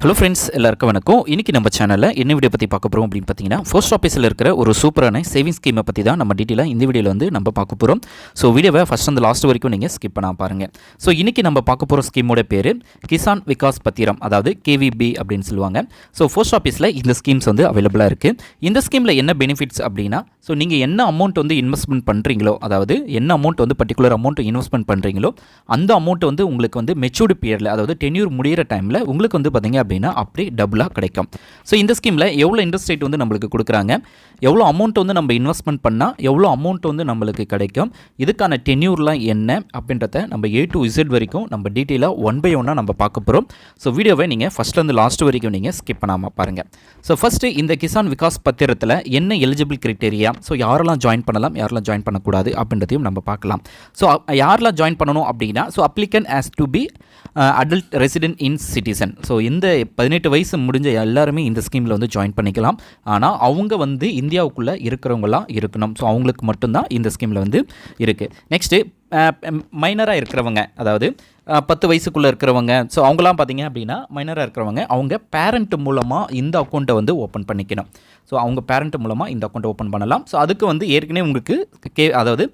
Hello friends, எல்லாருக்கும் வணக்கம். இன்றைக்கி நம்ம சேனலில் என்ன வீடியோ பற்றி பார்க்க போகிறோம் அப்படின்னு பார்த்தீங்கன்னா, போஸ்ட் ஆஃபீஸில் இருக்கிற ஒரு சூப்பரான சேவிங்ஸ் ஸ்கீமை பற்றி தான் நம்ம டீட்டெயிலாக இந்த வீடியோவில் வந்து நம்ம பார்க்க போகிறோம். ஸோ வீடியோவை ஃபஸ்ட் அந்த லாஸ்ட் வரைக்கும் நீங்கள் ஸ்கிப் பண்ணாமல் பாருங்கள். ஸோ இன்றைக்கி நம்ம பார்க்க போகிற ஸ்கீமோட பேர் கிசான் விகாஸ் பத்திரம், அதாவது KVB அப்படின்னு சொல்லுவாங்க. ஸோ போஸ்ட் ஆஃபீஸில் இந்த ஸ்கீம்ஸ் வந்து அவைலபிளாக இருக்குது. இந்த ஸ்கீமில் என்ன பெனிஃபிட்ஸ் அப்படின்னா, ஸோ நீங்கள் என்ன அமௌண்ட் வந்து இன்வெஸ்ட்மெண்ட் பண்ணுறீங்களோ, அதாவது என்ன அமௌண்ட் வந்து பர்டிகுலர் அமௌண்ட் இன்வெஸ்ட்மெண்ட் பண்ணுறீங்களோ அந்த அமௌண்ட் வந்து உங்களுக்கு வந்து மெச்சூர்டு பீரியடில், அதாவது டென்யூர் முடிகிற டைமில் உங்களுக்கு வந்து பார்த்தீங்க அப்படின்னா அப்படி டபுளாக கிடைக்கும். ஸோ இந்த ஸ்கீமில் எவ்வளோ இன்ட்ரெஸ்ட் ரேட் வந்து நம்மளுக்கு கொடுக்குறாங்க, எவ்வளோ அமௌண்ட் வந்து நம்ம இன்வெஸ்ட்மெண்ட் பண்ணால் எவ்வளோ அமௌண்ட் வந்து நம்மளுக்கு கிடைக்கும், இதுக்கான டென்யூர்லாம் என்ன அப்படின்றத நம்ம A to Z வரைக்கும் நம்ம டீட்டெயிலாக ஒன் பை ஒன்னாக நம்ம பார்க்க போகிறோம். ஸோ வீடியோவை நீங்கள் ஃபஸ்ட்லேருந்து லாஸ்ட் வரைக்கும் நீங்கள் ஸ்கிப் பண்ணாமல் பாருங்கள். ஸோ ஃபஸ்ட்டு இந்த கிசான் விகாஸ் பத்திரத்தில் என்ன எலிஜிபிள் கிரைட்டீரியா, ஸோ யாரெல்லாம் ஜாயின் பண்ணலாம், யாரெல்லாம் ஜாயின் பண்ணக்கூடாது அப்படின்றதையும் நம்ம பார்க்கலாம். ஸோ யாரெல்லாம் ஜாயின் பண்ணணும் அப்படின்னா, so applicant has to be adult resident in citizen. So இந்த 18 வயசு முடிஞ்ச எல்லாருமே இந்த ஸ்கீமில் வந்து ஜாயின் பண்ணிக்கலாம். ஆனால் அவங்க வந்து இந்தியாவுக்குள்ளே இருக்கிறவங்களாம் இருக்கணும். ஸோ அவங்களுக்கு மட்டும்தான் இந்த ஸ்கீமில் வந்து இருக்குது. நெக்ஸ்ட்டு மைனராக இருக்கிறவங்க, அதாவது 10 வயசுக்குள்ளே இருக்கிறவங்க, ஸோ அவங்களாம் பார்த்தீங்க அப்படின்னா மைனராக இருக்கிறவங்க அவங்க பேரண்ட் மூலமாக இந்த அக்கௌண்ட்டை வந்து ஓப்பன் பண்ணிக்கணும். ஸோ அவங்க பேரண்ட் மூலமாக இந்த அக்கௌண்ட்டை ஓப்பன் பண்ணலாம். ஸோ அதுக்கு வந்து ஏற்கனவே உங்களுக்கு அதாவது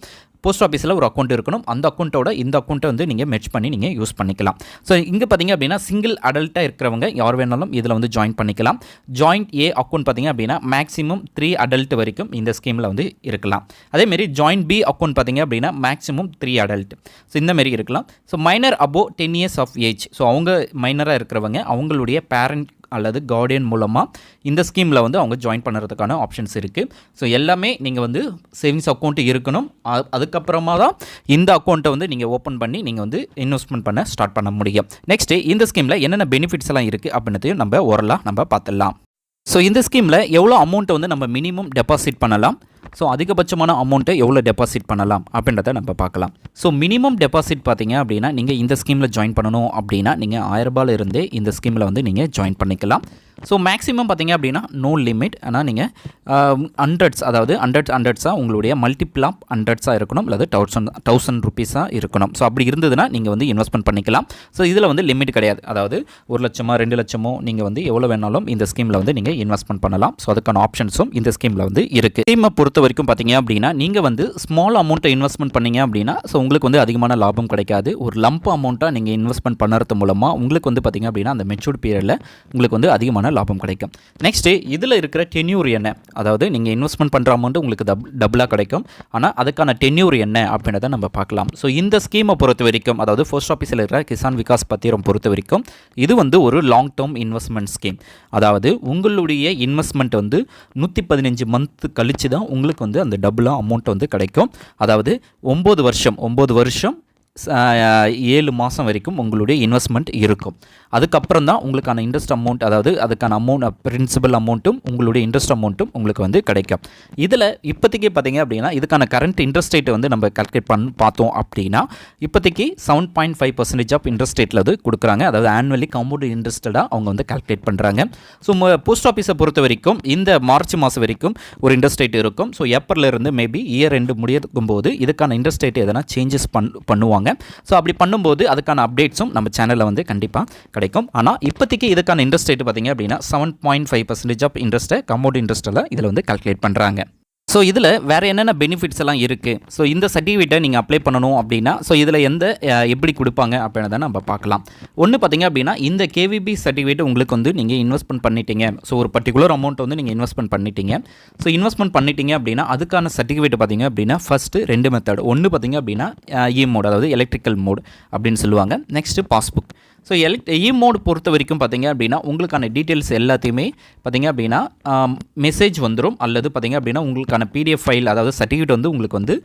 போஸ்ட் ஆஃபீஸில் ஒரு அக்கௌண்ட் இருக்கணும். அந்த அக்கௌண்ட்டோட இந்த அக்கௌண்ட்டை வந்து நீங்கள் மெர்ஜ் பண்ணி நீங்கள் யூஸ் பண்ணிக்கலாம். ஸோ இங்கே பார்த்தீங்க அப்படின்னா சிங்கிள் அடல்ட்டாக இருக்கிறவங்க யார் வேணாலும் இதில் வந்து ஜாயின் பண்ணிக்கலாம். ஜாயிண்ட் A அக்கௌண்ட் பார்த்தீங்க அப்படின்னா மேக்ஸிமம் 3 அடல்ட் வரைக்கும் இந்த ஸ்கீமில் வந்து இருக்கலாம். அதேமாரி ஜாயிண்ட் B அக்கௌண்ட் பார்த்தீங்க அப்படின்னா மேக்ஸிமம் 3 அடல்ட். ஸோ இந்தமாரி இருக்கலாம். So minor above 10 years of age, so அவங்க மைனராக இருக்கிறவங்க அவங்களுடைய பேரண்ட் அல்லது கார்டியன் மூலமாக இந்த ஸ்கீமில் வந்து அவங்க ஜாயின் பண்ணுறதுக்கான ஆப்ஷன்ஸ் இருக்குது. ஸோ எல்லாமே நீங்கள் வந்து சேவிங்ஸ் அக்கௌண்ட் இருக்கணும். அதுக்கப்புறமா தான் இந்த அக்கௌண்ட்டை வந்து நீங்கள் ஓப்பன் பண்ணி நீங்கள் வந்து இன்வெஸ்ட்மெண்ட் பண்ண ஸ்டார்ட் பண்ண முடியும். நெக்ஸ்ட்டு இந்த ஸ்கீமில் என்னென்ன பெனிஃபிட்ஸ் எல்லாம் இருக்குது அப்படின்றதையும் நம்ம ஓரலாக நம்ம பார்த்துடலாம். ஸோ இந்த ஸ்கீமில் எவ்வளோ அமௌண்ட்டை வந்து நம்ம மினிமம் டெபாசிட் பண்ணலாம், ஸோ அதிகபட்சமான அமௌண்ட்டை எவ்வளோ டெபாசிட் பண்ணலாம் அப்படின்றத நம்ம பார்க்கலாம். ஸோ மினிமம் டெபாசிட் பார்த்தீங்க அப்படின்னா நீங்கள் இந்த ஸ்கீமில் ஜாயின் பண்ணணும் அப்படின்னா நீங்கள் 1000 ரூபாயில இருந்தே இந்த ஸ்கீமில் வந்து நீங்கள் ஜாயின் பண்ணிக்கலாம். ஸோ மேக்ஸிமம் பார்த்தீங்க அப்படின்னா நோ லிமிட். ஆனால் நீங்கள் ஹண்ட்ரட்ஸ், அதாவது ஹண்ட்ரட்ஸாக உங்களுடைய மல்டிபிள் ஆஃப் ஹண்ட்ரட்ஸாக இருக்கணும், அல்லது 1000 ருபீஸாக இருக்கணும். ஸோ அப்படி இருந்ததுன்னா நீங்கள் வந்து இன்வெஸ்ட்மெண்ட் பண்ணிக்கலாம். ஸோ இதில் வந்து லிமிட் கிடையாது. அதாவது 1 லட்சமோ 2 லட்சமோ நீங்கள் வந்து எவ்வளோ வேணாலும் இந்த ஸ்கீமில் வந்து நீங்கள் இன்வெஸ்ட்மெண்ட் பண்ணலாம். ஸோ அதுக்கான ஆப்ஷன்ஸும் இந்த ஸ்கீமில் வந்து இருக்குது. ஸ்கீமை பொறுத்த வரைக்கும் பார்த்தீங்க அப்படின்னா நீங்கள் வந்து ஸ்மால் அமௌண்ட்டை இன்வெஸ்ட்மெண்ட் பண்ணீங்க அப்படின்னா ஸோ உங்களுக்கு வந்து அதிகமான லாபம் கிடைக்காது. ஒரு லம்ப் அமௌண்ட்டாக நீங்கள் இன்வெஸ்ட்மெண்ட் பண்ணுறது மூலமாக உங்களுக்கு வந்து பார்த்தீங்க அப்படின்னா அந்த மெச்சூர்ட் பீரியடில் உங்களுக்கு வந்து அதிகமான லாபம் கிடைக்கும். நெக்ஸ்ட்டு இதில் இருக்கிற டென்யூர் என்ன, அதாவது நீங்கள் இன்வெஸ்ட்மெண்ட் பண்ணுற அமௌண்ட் உங்களுக்கு டபுளாக கிடைக்கும். ஆனால் அதுக்கான டென்யூர் என்ன அப்படின்றத நம்ம பார்க்கலாம். ஸோ இந்த ஸ்கீமை பொறுத்த வரைக்கும், அதாவது போஸ்ட் ஆஃபீஸில் இருக்கிற கிசான் விகாஸ் பத்திரம் பொறுத்த வரைக்கும் இது வந்து ஒரு லாங் டேர்ம் இன்வெஸ்ட்மெண்ட் ஸ்கீம். அதாவது உங்களுடைய இன்வெஸ்ட்மெண்ட் வந்து 115 மந்த் கழித்து தான் உங்களுக்கு வந்து அந்த டபுளாக அமௌண்ட் வந்து கிடைக்கும். அதாவது 9 வருஷம் 7 மாதம் வரைக்கும் உங்களுடைய இன்வெஸ்ட்மெண்ட் இருக்கும். அதுக்கப்புறம் தான் உங்களுக்கான இன்ட்ரெஸ்ட் அமௌண்ட், அதாவது அதுக்கான பிரின்சிபல் அமௌண்ட்டும் உங்களுடைய இன்ட்ரெஸ்ட் அமௌண்ட்டும் உங்களுக்கு வந்து கிடைக்கும். இதில் இப்போதைக்கு பார்த்தீங்க அப்படின்னா இதுக்கான கரண்ட் இன்ட்ரெஸ்ட் ரேட்டை வந்து நம்ம கால்குலேட் பார்த்தோம் அப்படின்னா இப்போதைக்கு 7.5% ஆஃப் இன்ட்ரெஸ்ட் ரேட்டில் வந்து கொடுக்குறாங்க. அதாவது ஆனுவலி காம்பவுண்ட் இன்ட்ரெஸ்டடாக அவங்க வந்து கால்குலேட் பண்ணுறாங்க. ஸோ போஸ்ட் ஆஃபீஸை பொறுத்த வரைக்கும் இந்த மார்ச் மாதம் வரைக்கும் ஒரு இன்ட்ரெஸ்ட் ரேட் இருக்கும். ஸோ ஏப்ரலிருந்து மேபி இயர் எண்டு முடியும் போது இதுக்கான இன்ட்ரெஸ்ட் ரேட் எதனா சேஞ்சஸ் பண்ணுவாங்க. ஸோ அப்படி பண்ணும்போது அதுக்கான அப்டேட்ஸும் நம்ம சேனலில் வந்து கண்டிப்பாக கிடைக்கும். ஆனால் இப்போதைக்கு இதுக்கான இன்ட்ரெஸ்ட் ரேட் பார்த்தீங்க அப்படின்னா 7.5% ஆஃப் இன்ட்ரெஸ்ட்டை கம்பவுண்ட் இன்ட்ரெஸ்ட்டில் இதில் வந்து கால்குலேட் பண்ணுறாங்க. ஸோ இதில் வேறு என்னென்ன பெனிஃபிட்ஸ் எல்லாம் இருக்குது. ஸோ இந்த சர்டிஃபிகேட்டை நீங்கள் அப்ளை பண்ணணும் அப்படின்னா ஸோ இதில் எப்படி கொடுப்பாங்க அப்படின்றத நம்ம பார்க்கலாம். ஒன்று பார்த்தீங்க அப்படின்னா இந்த KVB சர்டிஃபிகேட் உங்களுக்கு வந்து நீங்கள் இன்வெஸ்ட்மெண்ட் பண்ணிட்டீங்க. ஸோ ஒரு பர்டிகுலர் அமௌண்ட் வந்து நீங்கள் இன்வெஸ்ட்மெண்ட் பண்ணிட்டீங்க. ஸோ இன்வெஸ்ட்மெண்ட் பண்ணிட்டீங்க அப்படின்னா அதுக்கான சர்டிஃபிகேட் பார்த்தீங்க அப்படின்னா ஃபஸ்ட்டு 2 மெத்தட். ஒன்று பார்த்தீங்க அப்படின்னா மோட், அதாவது எலக்ட்ரிக்கல் மோட் அப்படின்னு சொல்லுவாங்க. Next passbook. ஸோ மோட் பொறுத்த வரைக்கும் பார்த்தீங்க அப்படின்னா உங்களுக்கான டீட்டெயில்ஸ் எல்லாத்தையுமே பார்த்தீங்க அப்படின்னா மெசேஜ் வந்துடும், அல்லது பார்த்தீங்க அப்படின்னா உங்களுக்கான PDF ஃபைல், அதாவது சர்டிஃபிகேட் வந்து உங்களுக்கு வந்து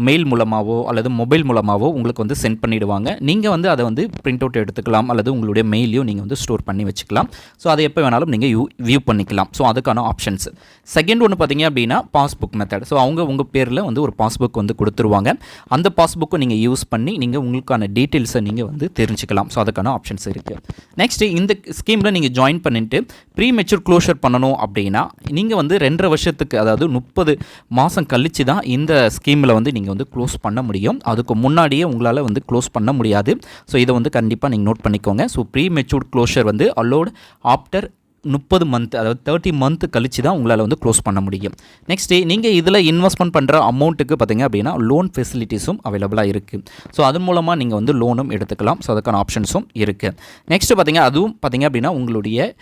மெயில் மூலமாகவோ அல்லது மொபைல் மூலமாகவோ உங்களுக்கு வந்து சென்ட் பண்ணிவிடுவாங்க. நீங்கள் வந்து அதை வந்து பிரிண்ட் அவுட் எடுத்துக்கலாம், அல்லது உங்களுடைய மெயிலையும் நீங்கள் வந்து ஸ்டோர் பண்ணி வச்சுக்கலாம். ஸோ அதை எப்போ வேணாலும் நீங்கள் வியூ பண்ணிக்கலாம். ஸோ அதுக்கான ஆப்ஷன்ஸ். செகண்ட் ஒன்று பார்த்தீங்க அப்படின்னா பாஸ்புக் மெத்தட். ஸோ அவங்க உங்கள் பேரில் வந்து ஒரு பாஸ்புக் வந்து கொடுத்துருவாங்க. அந்த பாஸ்புக்கை நீங்கள் யூஸ் பண்ணி நீங்கள் உங்களுக்கான டீட்டெயில்ஸை நீங்கள் வந்து தெரிஞ்சுக்கலாம். ஸோ அதுக்கான ஆப்ஷன் ஆப்ஷன்ஸ் இருக்குது. நெக்ஸ்ட்டு இந்த ஸ்கீமில் நீங்கள் ஜாயின் பண்ணிட்டு ப்ரீ மெச்சூர் க்ளோஷர் பண்ணணும் அப்படின்னா நீங்கள் வந்து 2.5 வருஷத்துக்கு, அதாவது 30 மாதம் கழித்து தான் இந்த ஸ்கீமில் வந்து நீங்கள் வந்து க்ளோஸ் பண்ண முடியும். அதுக்கு முன்னாடியே உங்களால் வந்து க்ளோஸ் பண்ண முடியாது. ஸோ இதை வந்து கண்டிப்பாக நீங்கள் நோட் பண்ணிக்கோங்க. ஸோ ப்ரீ மெச்சூர்ட் க்ளோஷர் வந்து அலோட் ஆஃப்டர் 30 மந்த், அதாவது 30 மந்த் கழிச்சு தான் உங்களால் வந்து க்ளோஸ் பண்ண முடியும். நெக்ஸ்ட்டு நீங்கள் இதில் இன்வெஸ்ட்மெண்ட் பண்ணுற அமௌண்ட்டுக்கு பார்த்திங்க அப்படின்னா லோன் ஃபெசிலிட்டிஸும் அவைலபிளாக இருக்குது. ஸோ அதன் மூலமாக நீங்கள் வந்து லோனும் எடுத்துக்கலாம். ஸோ அதுக்கான ஆப்ஷன்ஸும் இருக்குது. நெக்ஸ்ட்டு பார்த்திங்க அதுவும் பார்த்திங்க அப்படின்னா உங்களுடைய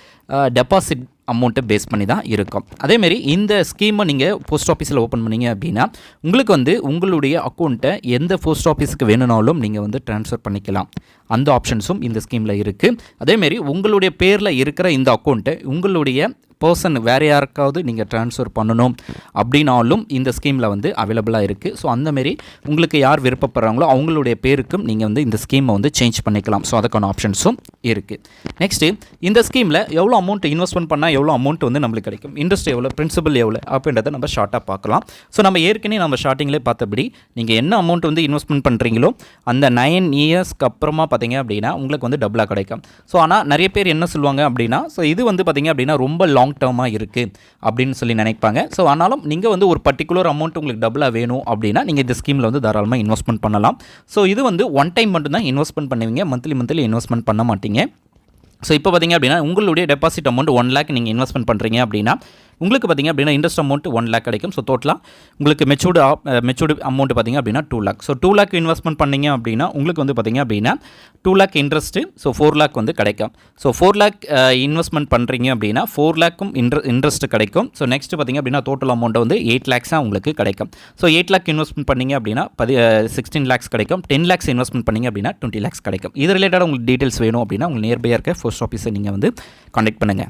டெபாசிட் அமௌண்ட்டை பேஸ் பண்ணி தான் இருக்கும். அதேமாரி இந்த ஸ்கீமை நீங்கள் போஸ்ட் ஆஃபீஸில் ஓப்பன் பண்ணிங்க அப்படின்னா உங்களுக்கு வந்து உங்களுடைய அக்கௌண்ட்டை எந்த போஸ்ட் ஆஃபீஸுக்கு வேணுனாலும் நீங்கள் வந்து ட்ரான்ஸ்ஃபர் பண்ணிக்கலாம். அந்த ஆப்ஷன்ஸும் இந்த ஸ்கீமில் இருக்குது. அதேமாரி உங்களுடைய பேரில் இருக்கிற இந்த அக்கௌண்ட்டை உங்களுடைய பர்சன் வேறு யாருக்காவது நீங்கள் ட்ரான்ஸ்ஃபர் பண்ணணும் அப்படின்னாலும் இந்த ஸ்கீமில் வந்து அவைலபிளாக இருக்குது. ஸோ அந்தமாரி உங்களுக்கு யார் விருப்பப்படுறாங்களோ அவங்களுடைய பேருக்கும் நீங்கள் வந்து இந்த ஸ்கீமை வந்து சேஞ்ச் பண்ணிக்கலாம். ஸோ அதுக்கான ஆப்ஷன்ஸும் இருக்குது. நெக்ஸ்ட்டு இந்த ஸ்கீமில் எவ்வளோ அமௌண்ட் இன்வெஸ்ட்மெண்ட் பண்ணால் எவ்வளோ அமௌண்ட் வந்து நம்மளுக்கு கிடைக்கும், இன்ட்ரெஸ்ட் எவ்வளோ, பிரின்சிபல் எவ்வளோ அப்படின்றத நம்ம ஷார்ட்டாக பார்க்கலாம். ஸோ நம்ம ஏற்கனவே நம்ம ஸ்டார்டிங்லேயே பார்த்தபடி நீங்கள் என்ன அமௌண்ட் வந்து இன்வெஸ்ட்மெண்ட் பண்ணுறீங்களோ அந்த 9 இயர்ஸ்க்கு அப்புறமா பார்த்தீங்க அப்படின்னா உங்களுக்கு வந்து டபுளாக கிடைக்கும். ஸோ ஆனால் நிறைய பேர் என்ன சொல்லுவாங்க அப்படின்னா, ஸோ இது வந்து பார்த்தீங்க அப்படின்னா ரொம்ப லாங் டேர்மாக இருக்குது அப்படின்னு சொல்லி நினைப்பாங்க. ஸோ ஆனாலும் நீங்கள் வந்து ஒரு பர்டிகுலர் அமௌண்ட் உங்களுக்கு டபுளாக வேணும் அப்படின்னா நீங்கள் இந்த ஸ்கீமில் வந்து தாராளமாக இன்வெஸ்ட்மெண்ட் பண்ணலாம். ஸோ இது வந்து ஒன் டைம் மட்டும்தான் இன்வெஸ்ட்மெண்ட் பண்ணுவீங்க, மந்த்லி இன்வெஸ்ட்மெண்ட் பண்ண மாட்டீங்க. ஸோ இப்போ பார்த்திங்க அப்படின்னா உங்களுடைய டெபாசிட் அமௌண்ட் 1 lakh நீங்கள் இன்வெஸ்ட்மெண்ட் பண்ணுறீங்க அப்படின்னா உங்களுக்கு பார்த்திங்க அப்படின்னா இன்ட்ரெஸ்ட் அமௌண்ட் 1 lakh கிடைக்கும். ஸோ டோட்டலாக உங்களுக்கு மெச்சூர்டு அமௌண்ட் பார்த்திங்க அப்படின்னா 2 lakh. ஸோ 2 lakh இன்வெஸ்ட்மெண்ட் பண்ணிங்க அப்படின்னா உங்களுக்கு வந்து பார்த்திங்க அப்படின்னா 2 lakh இன்ட்ரெஸ்ட்டு, ஸோ 4 lakh வந்து கிடைக்கும். ஸோ 4 lakh இன்வெஸ்ட்மெண்ட் பண்ணுறீங்க அப்படின்னா 4 lakhம் இன்ட்ரெஸ்ட் கிடைக்கும். ஸோ நெக்ஸ்ட் பார்த்திங்க அப்படின்னா டோட்டல் அமௌண்ட் வந்து 8 lakhஸாக உங்களுக்கு கிடைக்கும். ஸோ 8 lakh இன்வெஸ்ட்மெண்ட் பண்ணிங்க அப்படின்னா 16 lakhs கிடைக்கும். 10 lakhs இன்வெஸ்ட்மெண்ட் பண்ணிங்க அப்படின்னா 20 lakhs கிடைக்கும். இது ரிலேட்டடாக உங்களுக்கு டீட்டெயில்ஸ் வேணும் அப்படின்னா உங்களுக்கு நியர்பையாக இருக்க போஸ்ட் ஆஃபீஸை நீங்கள் வந்து கான்டாக்ட் பண்ணுங்கள்.